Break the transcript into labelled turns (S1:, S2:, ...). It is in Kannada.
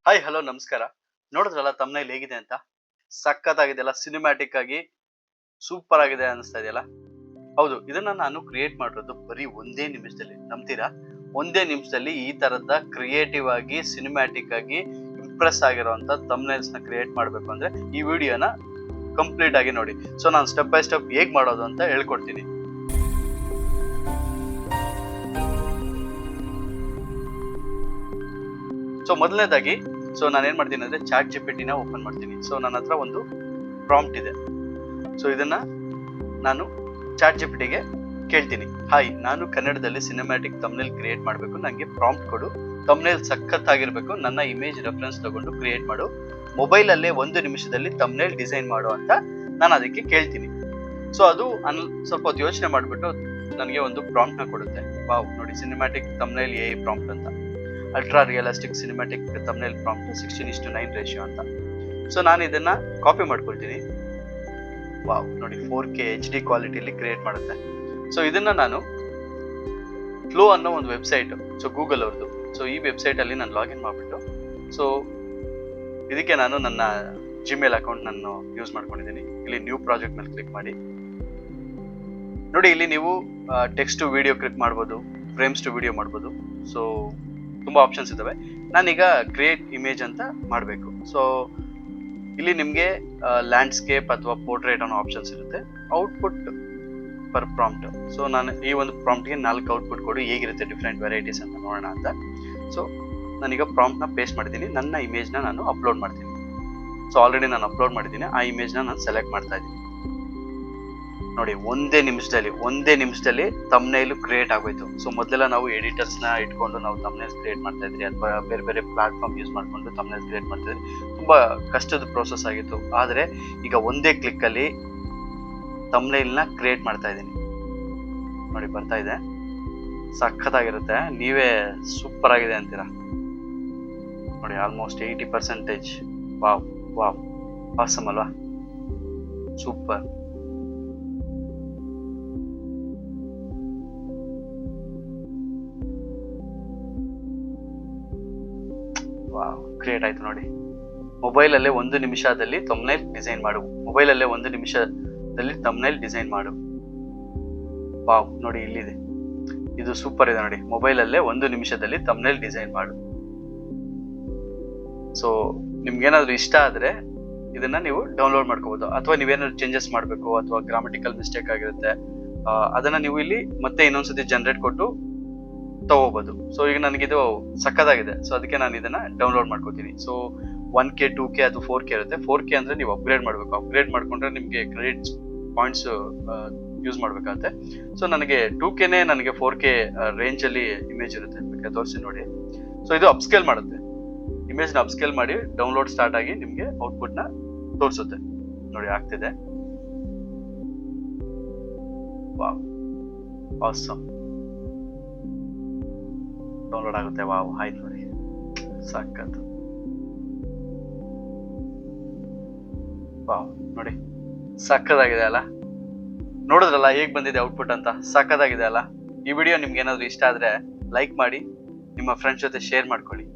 S1: ಹಾಯ್ ಹಲೋ ನಮಸ್ಕಾರ. ನೋಡಿದ್ರಲ್ಲ ತಮ್ನೇಲ್ ಹೇಗಿದೆ ಅಂತ? ಸಖತ್ತಾಗಿದೆಯಲ್ಲ, ಸಿನಿಮ್ಯಾಟಿಕ್ ಆಗಿ ಸೂಪರ್ ಆಗಿದೆ ಅನಿಸ್ತಾ ಇದೆಯಲ್ಲ? ಹೌದು, ಇದನ್ನ ನಾನು ಕ್ರಿಯೇಟ್ ಮಾಡಿರೋದು ಬರೀ ಒಂದೇ ನಿಮಿಷದಲ್ಲಿ. ನಂಬ್ತೀರಾ? ಒಂದೇ ನಿಮಿಷದಲ್ಲಿ ಈ ತರದ ಕ್ರಿಯೇಟಿವ್ ಆಗಿ ಸಿನಿಮ್ಯಾಟಿಕ್ ಆಗಿ ಇಂಪ್ರೆಸ್ ಆಗಿರುವಂತ ತಮ್ನೇಲ್ಸ್ ನ ಕ್ರಿಯೇಟ್ ಮಾಡ್ಬೇಕು ಅಂದ್ರೆ ಈ ವಿಡಿಯೋನ ಕಂಪ್ಲೀಟ್ ಆಗಿ ನೋಡಿ. ಸೊ ನಾನು ಸ್ಟೆಪ್ ಬೈ ಸ್ಟೆಪ್ ಹೇಗ್ ಮಾಡೋದು ಅಂತ ಹೇಳ್ಕೊಡ್ತೀನಿ. ಸೊ ಮೊದಲನೇದಾಗಿ ನಾನು ಏನ್ ಮಾಡ್ತೀನಿ ಅಂದ್ರೆ ಚಾಟ್ ಜಿಪಿಟಿನ ಓಪನ್ ಮಾಡ್ತೀನಿ. ಸೊ ನನ್ನ ಹತ್ರ ಒಂದು ಪ್ರಾಂಪ್ಟ್ ಇದೆ. ಸೊ ಇದನ್ನ ನಾನು ಚಾಟ್ ಜಿಪಿಟಿಗೆ ಕೇಳ್ತೀನಿ, ಹಾಯ್, ನಾನು ಕನ್ನಡದಲ್ಲಿ ಸಿನಿಮ್ಯಾಟಿಕ್ ತಮ್ನೇಲ್ ಕ್ರಿಯೇಟ್ ಮಾಡಬೇಕು, ನನಗೆ ಪ್ರಾಂಪ್ಟ್ ಕೊಡು, ತಮ್ನೇಲ್ ಸಖತ್ತಾಗಿರ್ಬೇಕು, ನನ್ನ ಇಮೇಜ್ ರೆಫರೆನ್ಸ್ ತಗೊಂಡು ಕ್ರಿಯೇಟ್ ಮಾಡು, ಮೊಬೈಲ್ ಅಲ್ಲೇ 1 ನಿಮಿಷದಲ್ಲಿ ತಮ್ನೇಲ್ ಡಿಸೈನ್ ಮಾಡು ಅಂತ ನಾನು ಅದಕ್ಕೆ ಕೇಳ್ತೀನಿ. ಸೊ ಅದು ಸ್ವಲ್ಪ ಹೊತ್ತು ಯೋಚನೆ ಮಾಡ್ಬಿಟ್ಟು ನನಗೆ ಒಂದು ಪ್ರಾಂಪ್ಟ್ ನ ಕೊಡುತ್ತೆ. ವಾವ್, ನೋಡಿ, ಸಿನಿಮ್ಯಾಟಿಕ್ ತಮ್ನೇಲ್ ಎಐ ಪ್ರಾಂಪ್ಟ್ ಅಂತ, ultra realistic cinematic thumbnail prompt 16:9 ratio ಅಂತ. ಸೊ ನಾನು ಇದನ್ನ ಕಾಪಿ ಮಾಡ್ಕೊಳ್ತೀನಿ. ವಾವ್, ನೋಡಿ, 4K HD ಕ್ವಾಲಿಟಿಯಲ್ಲಿ ಕ್ರಿಯೇಟ್ ಮಾಡುತ್ತೆ. ಸೊ ಇದನ್ನ ನಾನು ಫ್ಲೋ ಅನ್ನೋ ಒಂದು ವೆಬ್ಸೈಟ್, ಸೊ ಗೂಗಲ್ ಅವ್ರದ್ದು, ಸೊ ಈ ವೆಬ್ಸೈಟ್ ಅಲ್ಲಿ ನಾನು ಲಾಗಿನ್ ಮಾಡ್ಬಿಟ್ಟು, ಸೊ ಇದಕ್ಕೆ ನಾನು ನನ್ನ ಜಿಮೇಲ್ ಅಕೌಂಟ್ ನಾನು ಯೂಸ್ ಮಾಡ್ಕೊಂಡಿದ್ದೀನಿ. ಇಲ್ಲಿ ನ್ಯೂ ಪ್ರಾಜೆಕ್ಟ್ ಮೇಲೆ ಕ್ಲಿಕ್ ಮಾಡಿ ನೋಡಿ, ಇಲ್ಲಿ ನೀವು ಟೆಕ್ಸ್ಟ್ ಟು ವಿಡಿಯೋ ಕ್ಲಿಕ್ ಮಾಡ್ಬೋದು, ಫ್ರೇಮ್ಸ್ ಟು ವಿಡಿಯೋ ಮಾಡ್ಬೋದು. ಸೊ ತುಂಬಾ ಆಪ್ಷನ್ಸ್ ಇದಾವೆ. ನಾನೀಗ ಕ್ರಿಯೇಟ್ ಇಮೇಜ್ ಅಂತ ಮಾಡಬೇಕು. ಸೊ ಇಲ್ಲಿ ನಿಮಗೆ ಲ್ಯಾಂಡ್ಸ್ಕೇಪ್ ಅಥವಾ ಪೋರ್ಟ್ರೇಟ್ ಅನ್ನೋ ಆಪ್ಷನ್ಸ್ ಇರುತ್ತೆ. Output per prompt. ಸೊ ನಾನು ಈ ಒಂದು ಪ್ರಾಂಪ್ಟ್ಗೆ 4 ಔಟ್ಪುಟ್ ಕೊಡು, ಹೇಗಿರುತ್ತೆ ಡಿಫ್ರೆಂಟ್ ವೆರೈಟೀಸ್ ಅಂತ ನೋಡೋಣ ಅಂತ. ಸೊ ನಾನೀಗ ಪ್ರಾಂಪ್ಟ್ನ ಪೇಸ್ಟ್ ಮಾಡಿದ್ದೀನಿ, ನನ್ನ ಇಮೇಜ್ನ ನಾನು ಅಪ್ಲೋಡ್ ಮಾಡ್ತೀನಿ. ಸೊ ಆಲ್ರೆಡಿ ನಾನು ಅಪ್ಲೋಡ್ ಮಾಡಿದ್ದೀನಿ, ಆ ಇಮೇಜ್ನ ನಾನು ಸೆಲೆಕ್ಟ್ ಮಾಡ್ತಾ ಇದ್ದೀನಿ. ನೋಡಿ, ಒಂದೇ ನಿಮಿಷದಲ್ಲಿ ತಮ್ನೇಲ್ ಕ್ರಿಯೇಟ್ ಆಗೋಯ್ತು. ಸೊ ಮೊದಲೆಲ್ಲ ನಾವು ಎಡಿಟರ್ಸ್ ನ ಇಟ್ಕೊಂಡು ನಾವು ತಮ್ನೇಲ್ ಕ್ರಿಯೇಟ್ ಮಾಡ್ತಾ ಇದ್ರಿ, ಅಥವಾ ಬೇರೆ ಬೇರೆ ಪ್ಲಾಟ್ಫಾರ್ಮ್ ಯೂಸ್ ಮಾಡ್ಕೊಂಡು ತಮ್ನೇಲ್ ಕ್ರಿಯೇಟ್ ಮಾಡ್ತಾ ಇದ್ರಿ. ತುಂಬಾ ಕಷ್ಟದ ಪ್ರೋಸೆಸ್ ಆಗಿತ್ತು. ಆದ್ರೆ ಈಗ ಒಂದೇ ಕ್ಲಿಕ್ ಅಲ್ಲಿ ತಮ್ನೇಲ್ ನ ಕ್ರಿಯೇಟ್ ಮಾಡ್ತಾ ಇದ್ದೀನಿ. ನೋಡಿ, ಬರ್ತಾ ಇದೆ, ಸಖತ್ತಾಗಿರುತ್ತೆ. ನೀವೇ ಸೂಪರ್ ಆಗಿದೆ ಅಂತೀರಾ. ನೋಡಿ, ಆಲ್ಮೋಸ್ಟ್ 80%. ವಾವ್ ವಾವ್, ಆಸಮ್ ಅಲ್ವಾ? ಸೂಪರ್. ವಾವ್, ಕ್ರಿಯೇಟ್ ಆಯ್ತು ನೋಡಿ. ಮೊಬೈಲ್ ಅಲ್ಲೇ 1 ನಿಮಿಷದಲ್ಲಿ ತಮ್ನೇಲ್ ಡಿಸೈನ್ ಮಾಡು. ವಾವ್, ನೋಡಿ, ಇಲ್ಲಿದೆ, ಇದು ಸೂಪರ್ ಇದೆ ನೋಡಿ. ಮೊಬೈಲ್ ಅಲ್ಲೇ 1 ನಿಮಿಷದಲ್ಲಿ ತಮ್ನೇಲ್ ಡಿಸೈನ್ ಮಾಡು. ಸೊ ನಿಮ್ಗೇನಾದ್ರೂ ಇಷ್ಟ ಆದ್ರೆ ಇದನ್ನ ನೀವು ಡೌನ್ಲೋಡ್ ಮಾಡ್ಕೋಬಹುದು, ಅಥವಾ ನೀವೇನಾದ್ರು ಚೇಂಜಸ್ ಮಾಡಬೇಕು, ಅಥವಾ ಗ್ರಾಮಟಿಕಲ್ ಮಿಸ್ಟೇಕ್ ಆಗಿರುತ್ತೆ, ಅದನ್ನ ನೀವು ಇಲ್ಲಿ ಮತ್ತೆ ಇನ್ನೊಂದ್ಸತಿ ಜನರೇಟ್ ಕೊಟ್ಟು ತಗೋಬಹುದು. ಸೊ ಈಗ ನನಗಿದು ಸಕ್ಕತ್ತಾಗಿದೆ. ಸೊ ಅದಕ್ಕೆ ನಾನು ಇದನ್ನ ಡೌನ್ಲೋಡ್ ಮಾಡ್ಕೋತೀನಿ. ಸೊ 1K 2K ಅದು 4K ಇರುತ್ತೆ. 4K ಅಂದ್ರೆ ನೀವು ಅಪ್ಗ್ರೇಡ್ ಮಾಡ್ಕೊಂಡ್ರೆ ನಿಮ್ಗೆ ಕ್ರೆಡಿಟ್ ಪಾಯಿಂಟ್ಸ್ ಯೂಸ್ ಮಾಡ್ಬೇಕಾಗುತ್ತೆ. ಸೊ ನನಗೆ 2Kನೇ ನನಗೆ 4K ರೇಂಜ್ ಅಲ್ಲಿ ಇಮೇಜ್ ಇರುತ್ತೆ, ಬೇಕಾದ್ರೆ ತೋರಿಸಿ ನೋಡಿ. ಸೊ ಇದು ಅಪ್ಸ್ಕೇಲ್ ಮಾಡುತ್ತೆ, ಇಮೇಜ್ ನ ಅಪ್ಸ್ಕೇಲ್ ಮಾಡಿ ಡೌನ್ಲೋಡ್ ಸ್ಟಾರ್ಟ್ ಆಗಿ ನಿಮ್ಗೆ ಔಟ್ಪುಟ್ ನ ತೋರಿಸುತ್ತೆ. ನೋಡಿ, ಆಗ್ತಿದೆ. Wow, awesome. ಡೌನ್ಲೋಡ್ ಆಗುತ್ತೆ. ವಾವ್, ಆಯ್ತು ನೋಡಿ, ಸಖತ್. ವಾವ್, ನೋಡಿ, ಸಖತ್ತಾಗಿದೆ ಅಲ್ಲ? ನೋಡಿದ್ರಲ್ಲ ಹೇಗ್ ಬಂದಿದೆ ಔಟ್ಪುಟ್ ಅಂತ? ಸಖತ್ತಾಗಿದೆ ಅಲ್ಲ? ಈ ವಿಡಿಯೋ ನಿಮ್ಗೆ ಏನಾದ್ರು ಇಷ್ಟ ಆದ್ರೆ ಲೈಕ್ ಮಾಡಿ, ನಿಮ್ಮ ಫ್ರೆಂಡ್ಸ್ ಜೊತೆ ಶೇರ್ ಮಾಡ್ಕೊಳ್ಳಿ.